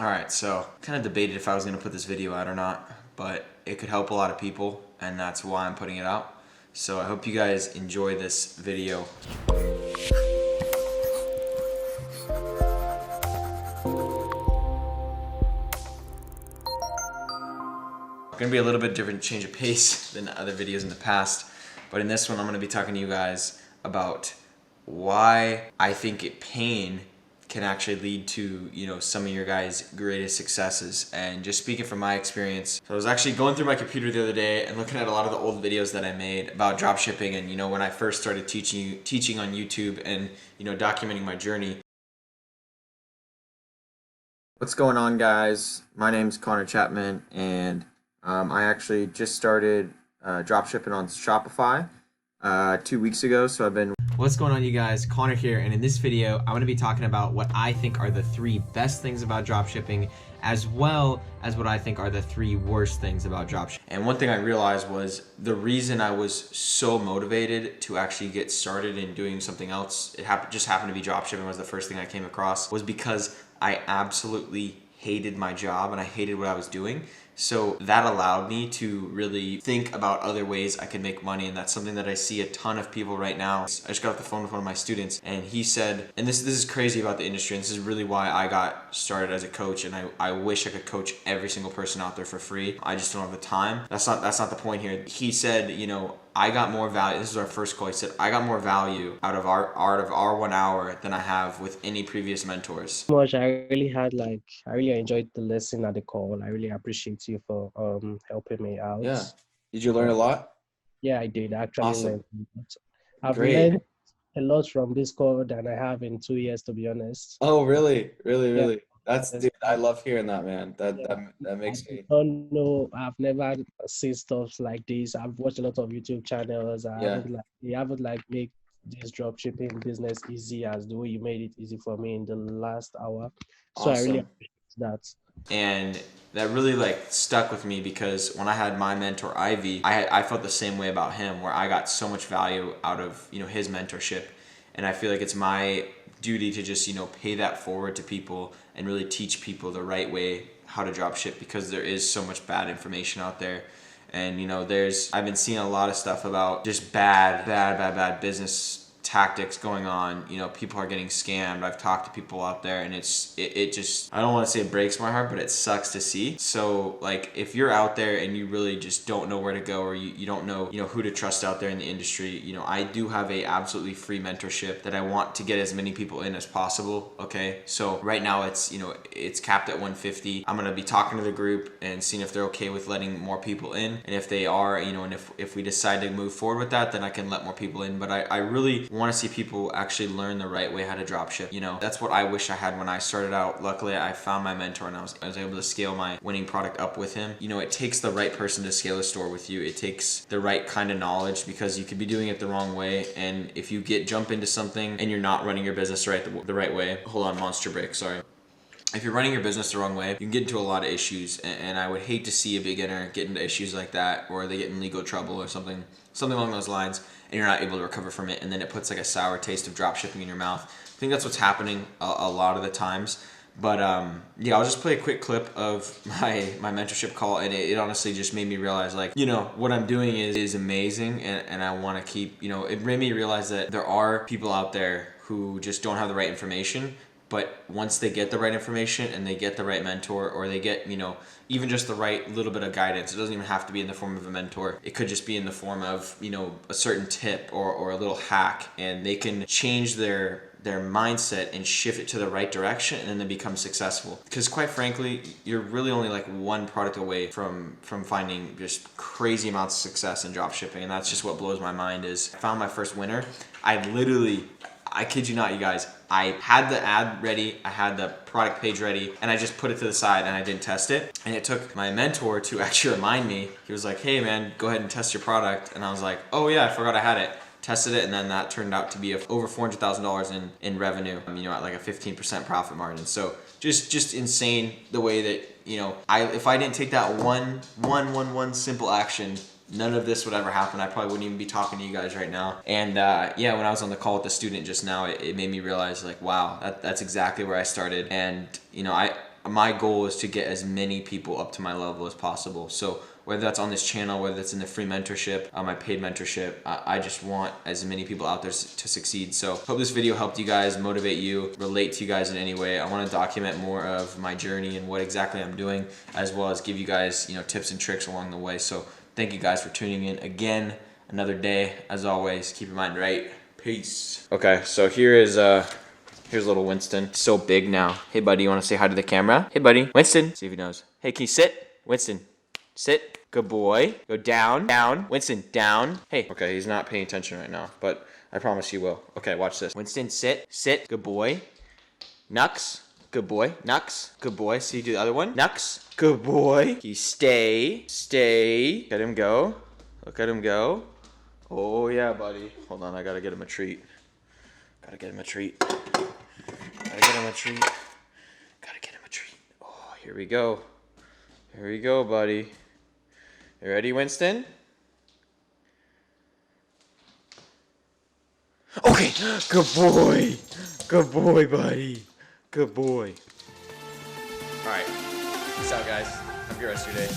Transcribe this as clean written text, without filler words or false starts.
All right, so kind of debated if I was going to put this video out or not, but it could help a lot of people, and that's why I'm putting it out. So I hope you guys enjoy this video. Gonna be a little bit different change of pace than other videos in the past, but in this one I'm gonna be talking to you guys about why I think pain can actually lead to, some of your guys' greatest successes. And just speaking from my experience, so I was actually going through my computer the other day and looking at a lot of the old videos that I made about dropshipping, and when I first started teaching on YouTube and documenting my journey. What's going on, guys? My name's Connor Chapman, and I actually just started dropshipping on Shopify 2 weeks ago. So I've been... What's going on, you guys? Connor here, and in this video, I'm going to be talking about what I think are the 3 best things about dropshipping, as well as what I think are the 3 worst things about dropshipping. And one thing I realized was the reason I was so motivated to actually get started in doing something else, just happened to be dropshipping was the first thing I came across, was because I absolutely hated my job and I hated what I was doing. So that allowed me to really think about other ways I could make money, and that's something that I see a ton of people right now. I just got off the phone with one of my students, and he said, and this is crazy about the industry, and this is really why I got started as a coach, and I wish I could coach every single person out there for free. I just don't have the time. That's not the point here. He said, I got more value. This is our first call. He said, I got more value out of our 1 hour than I have with any previous mentors. Much. I really enjoyed the lesson at the call. I really appreciate you for helping me out. Yeah. Did you learn a lot? Yeah, I did actually Awesome. learn a lot. I've Great. learned a lot from this call than I have in 2 years, to be honest. Oh, really? Really, Yeah. really? Dude, I love hearing that, man. That makes I me... don't know. I've never seen stuff like this. I've watched a lot of YouTube channels. Yeah. You haven't made this dropshipping business easy as the way you made it easy for me in the last hour. So I really Awesome. appreciate that. And that really stuck with me, because when I had my mentor Ivy, I felt the same way about him, where I got so much value out of his mentorship, and I feel like it's my duty to just pay that forward to people and really teach people the right way how to drop ship, because there is so much bad information out there. And I've been seeing a lot of stuff about just bad business tactics going on. People are getting scammed. I've talked to people out there, and it just, I don't want to say it breaks my heart, but it sucks to see. So if you're out there and you really just don't know where to go, or you don't know who to trust out there in the industry, I do have a absolutely free mentorship that I want to get as many people in as possible. Okay, so right now it's capped at 150. I'm gonna be talking to the group and seeing if they're okay with letting more people in, and if they are, and if we decide to move forward with that, then I can let more people in. But I really want to see people actually learn the right way how to drop ship. That's what I wish I had when I started out. Luckily, I found my mentor, and I was able to scale my winning product up with him. It takes the right person to scale a store with you. It takes the right kind of knowledge, because you could be doing it the wrong way, and if you jump into something and you're not running your business the right way, hold on, monster break, sorry. If you're running your business the wrong way, you can get into a lot of issues, and I would hate to see a beginner get into issues like that, or they get in legal trouble or something along those lines, and you're not able to recover from it, and then it puts a sour taste of drop shipping in your mouth. I think that's what's happening a lot of the times. But yeah, I'll just play a quick clip of my mentorship call, and it honestly just made me realize what I'm doing is amazing, and I want to keep, it made me realize that there are people out there who just don't have the right information. But once they get the right information and they get the right mentor, or they get, even just the right little bit of guidance, it doesn't even have to be in the form of a mentor. It could just be in the form of, a certain tip or a little hack, and they can change their mindset and shift it to the right direction, and then they become successful. Because quite frankly, you're really only one product away from finding just crazy amounts of success in drop shipping. And that's just what blows my mind. Is I found my first winner. I kid you not, you guys, I had the ad ready, I had the product page ready, and I just put it to the side and I didn't test it. And it took my mentor to actually remind me. He was like, hey man, go ahead and test your product. And I was like, oh yeah, I forgot I had it. Tested it, and then that turned out to be over $400,000 in revenue, at a 15% profit margin. So just insane the way that, if I didn't take that one simple action, none of this would ever happen. I probably wouldn't even be talking to you guys right now. And yeah, when I was on the call with the student just now, it made me realize wow, that's exactly where I started. And my goal is to get as many people up to my level as possible. So whether that's on this channel, whether that's in the free mentorship, my paid mentorship, I just want as many people out there to succeed. So hope this video helped you guys, motivate you, relate to you guys in any way. I want to document more of my journey and what exactly I'm doing, as well as give you guys, tips and tricks along the way. So thank you guys for tuning in again. Another day, as always. Keep your mind right. Peace. Okay, so here's little Winston. So big now. Hey buddy, you want to say hi to the camera? Hey buddy, Winston. See if he knows. Hey, can you sit? Winston, sit. Good boy. Go down, down. Winston, down. Hey. Okay, he's not paying attention right now, but I promise he will. Okay, watch this. Winston, sit, sit. Good boy. Nux. Good boy. Nux. Good boy. See you do the other one. Nux. Good boy. You stay, stay. Let him go. Look at him go. Oh yeah, buddy. Hold on, I gotta get him a treat. Gotta get him a treat. Gotta get him a treat. Gotta get him a treat. Oh, here we go. Here we go, buddy. You ready, Winston? Okay. Good boy. Good boy, buddy. Good boy. All right. Peace out, guys. Have a good rest of your day.